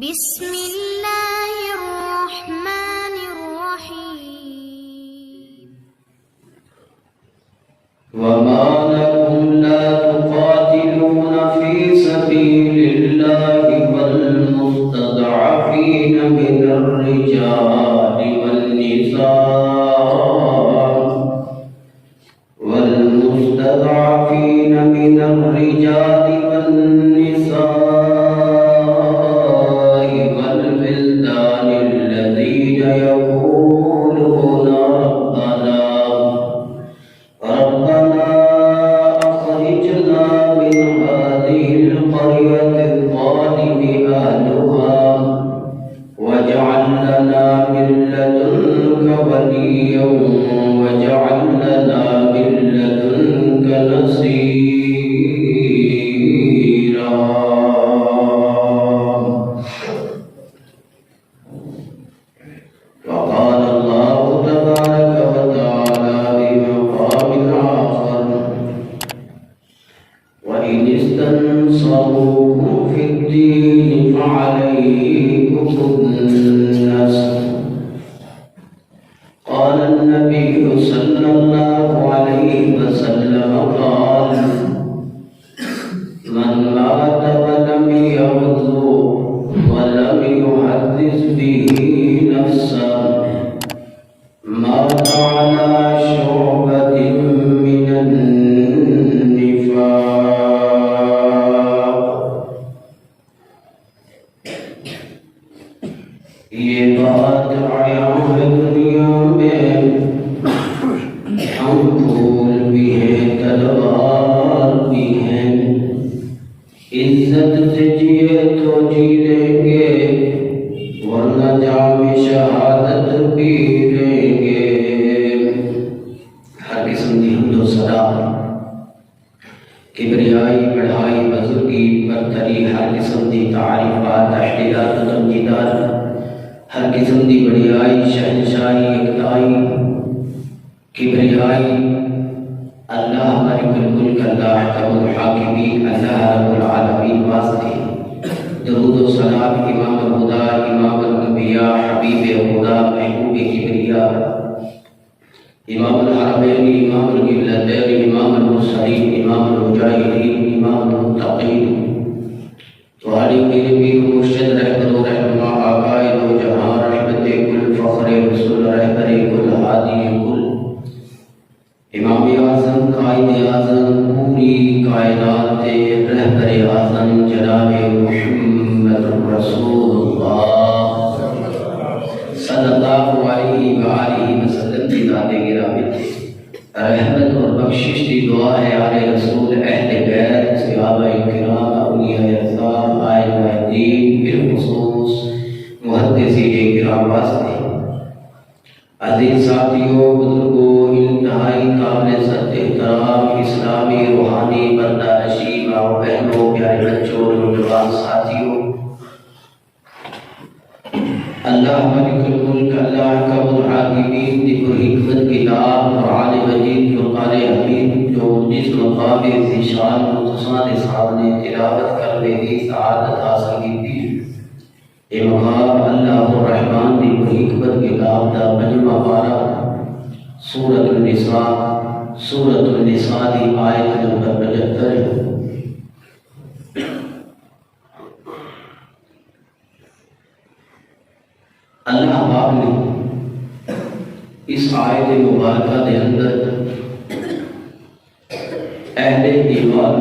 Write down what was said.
بسم اللہ الرحمن الرحیم وما لكم لا تقاتلون في سبيل الله والمستضعفين من الرجال والنساء والولدان الذين يقولون ربنا أخرجنا من هذه القرية الظالم أهلها واجعل لنا من لدنك وليا واجعل لنا من لدنك نصيرا. وقال الله تبارك وتعالى في مقام آخر وإن استنصروكم في الدين فعليكم النصر. قال النبي صلى الله عليه وسلم قال من مات ولم يغزو ولم يحدث به نفسه مات على شعبة من النفاق. یہ بات عیاں ہے دنیا میں، ہم پھول بھی ہیں تلوار بھی ہیں، عزت سے جیے تو جی لیں گے ورنہ جام شہادت پی لیں گے. ہر قسم کی حمد و ثنا، کبریائی، بڑھائی، بزرگی، برتری، ہر قسم کی تعریفات، تحلیلات و تمجیدات، ہر قسم کی بڑیائی، شہنشاہی، یکتائی، کبریائی اللہ مالک الملک، اللہ احکم الحاکمین، اللہ رب العالمین واسطے. درود و سلام امام الہدیٰ، امام الانبیاء، حبیب خدا، محبوب کبریا، امام الحرمین، امام القبلتین، امام المرسلین، امام المجاہدین، امام المتقین، والی پیر پیر مرشد رہبر و رہنما، آقائے دو جہاں، رحمت کل، فخر رسول، رہبر کل، ہادی کل، امام اعظم، قائد اعظم، پوری کائنات رہبر اعظم جناب محمد رسول اللہ صلی اللہ علیہ وآلہ وسلم کی ذات گرامی تھے. رحمت اور بخشش کی دعا ہے آل رسول، اہل بیت، صحابہ کرام، اولیاء اعظام، ائمہ دین، بالخصوص محدثین کرام واسطے. عزیز ساتھیوں، بزرگوں، انتہائی قابل سد احترام اسلامی روحانی برداشی ماں بہنوں، پیارے بچوں، نوجوان ساتھیوں، اللہ مالک الملک، اللہ احکم الحاکمین کی پرحکمت کتاب قرآن مجید فرقان حمید جو جس مقام ذیشان مختصر کے سامنے تلاوت کرنے کی سعادت حاصل کی تھی، یہ مقام اللہ الرحمن کی پرحکمت کتاب دا پنجواں پارہ سورۃ النساء کی آیت نمبر 75 ہے. اللہ پاک نے اس آیت مبارکہ کے اندر اہل ایمان